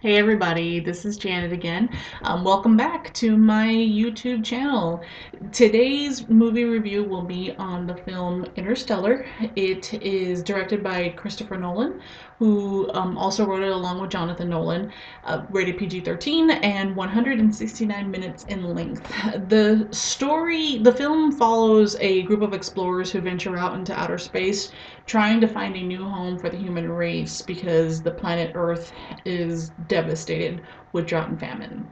Hey everybody, this is Janet again. Welcome back to my YouTube channel. Today's movie review will be on the film Interstellar. It is directed by Christopher Nolan, who also wrote it along with Jonathan Nolan, rated PG-13 and 169 minutes in length. The film follows a group of explorers who venture out into outer space trying to find a new home for the human race because the planet Earth is devastated with drought and famine.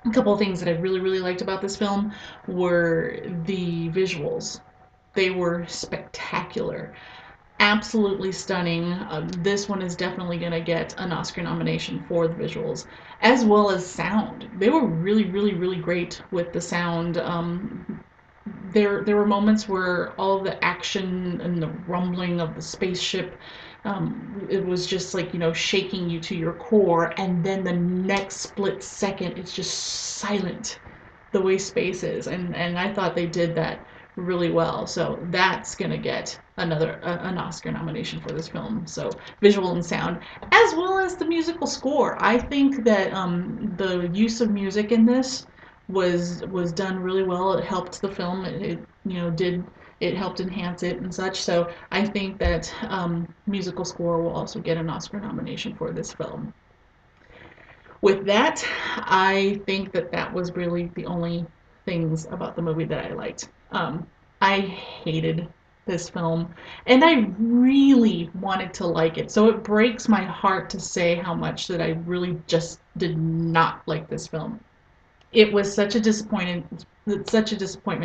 A couple of things that I really liked about this film were the visuals. They were spectacular, absolutely stunning. This one is definitely going to get an Oscar nomination for the visuals, as well as sound. They were really great with the sound. There were moments where all the action and the rumbling of the spaceship, it was just like, shaking you to your core, and then the next split second it's just silent, the way space is, and I thought they did that really well. So that's gonna get an Oscar nomination for this film. So visual and sound, as well as the musical score. I think that the use of music in this was done really well. It helped the film. It helped enhance it and such. So I think that musical score will also get an Oscar nomination for this film. With that, I think that that was really the only things about the movie that I liked. I hated this film, and I really wanted to like it. So it breaks my heart to say how much that I really just did not like this film. It was such a disappointment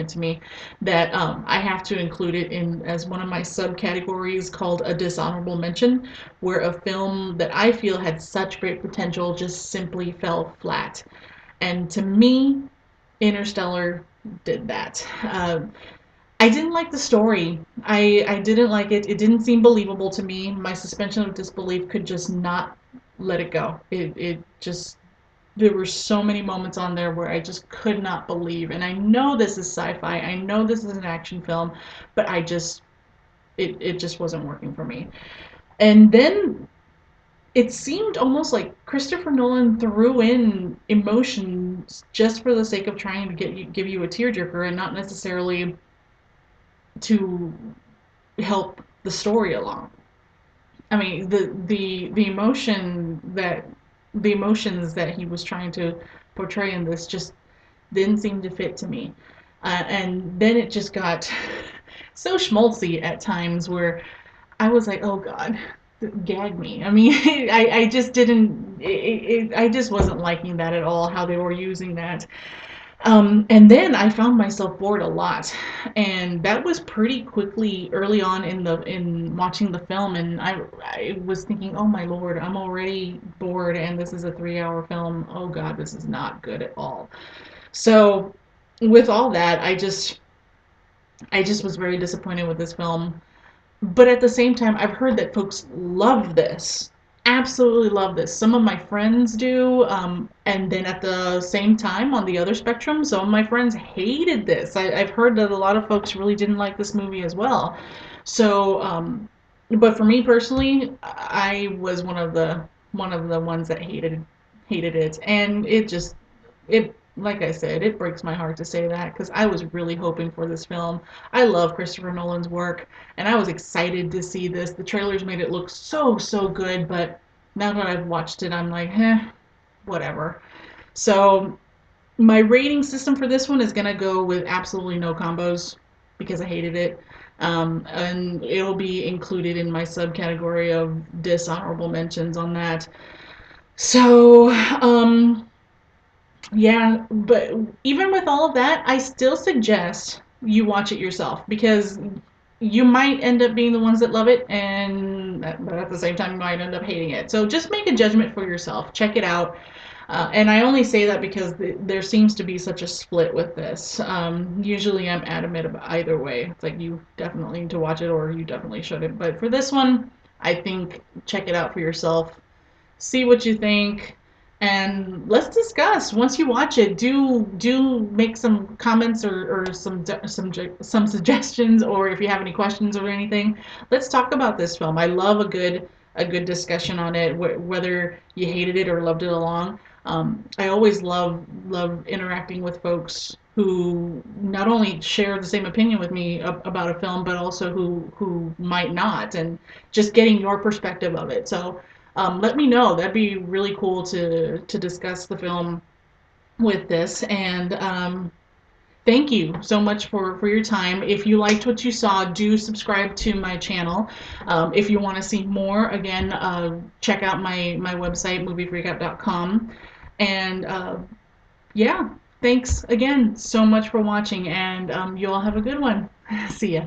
to me that I have to include it in as one of my subcategories called a dishonorable mention, where a film that I feel had such great potential just simply fell flat. And to me, Interstellar did that. I didn't like the story. I didn't like it. It didn't seem believable to me. My suspension of disbelief could just not let it go. It just, there were so many moments on there where I just could not believe. And I know this is sci-fi. I know this is an action film, but it just wasn't working for me. And then it seemed almost like Christopher Nolan threw in emotions just for the sake of trying to give you a tearjerker, and not necessarily to help the story along. I mean, the emotions that he was trying to portray in this just didn't seem to fit to me. And then it just got so schmaltzy at times where I was like, oh God, gag me. I mean, I just didn't, I just wasn't liking that at all, how they were using that. And then I found myself bored a lot, and that was pretty quickly early on in watching the film. And I was thinking, oh my Lord, I'm already bored, and this is a 3 hour film. Oh God, this is not good at all. So with all that, I just was very disappointed with this film. But at the same time, I've heard that folks love this, absolutely love this. Some of my friends do, and then at the same time, on the other spectrum, some of my friends hated this. I've heard that a lot of folks really didn't like this movie as well. So, but for me personally, I was one of the ones that hated it, and it, like I said, it breaks my heart to say that because I was really hoping for this film. I love Christopher Nolan's work, and I was excited to see this. The trailers made it look so good, but now that I've watched it, I'm like, whatever. So my rating system for this one is gonna go with absolutely no combos because I hated it. And it'll be included in my subcategory of dishonorable mentions on that. So, yeah, but even with all of that, I still suggest you watch it yourself because you might end up being the ones that love it, and but at the same time, you might end up hating it. So just make a judgment for yourself. Check it out. And I only say that because there seems to be such a split with this. Usually I'm adamant about either way. It's like you definitely need to watch it or you definitely shouldn't. But for this one, I think check it out for yourself. See what you think, and let's discuss. Once you watch it, do make some comments or some suggestions, or if you have any questions or anything, let's talk about this film. I love a good a good discussion on it, whether you hated it or loved it along. I always love interacting with folks who not only share the same opinion with me about a film, but also who might not, and just getting your perspective of it. So let me know. That'd be really cool to discuss the film with this. And thank you so much for your time. If you liked what you saw, do subscribe to my channel. If you want to see more, again, check out my website, moviefreakout.com. And yeah, thanks again so much for watching, and you all have a good one. See ya.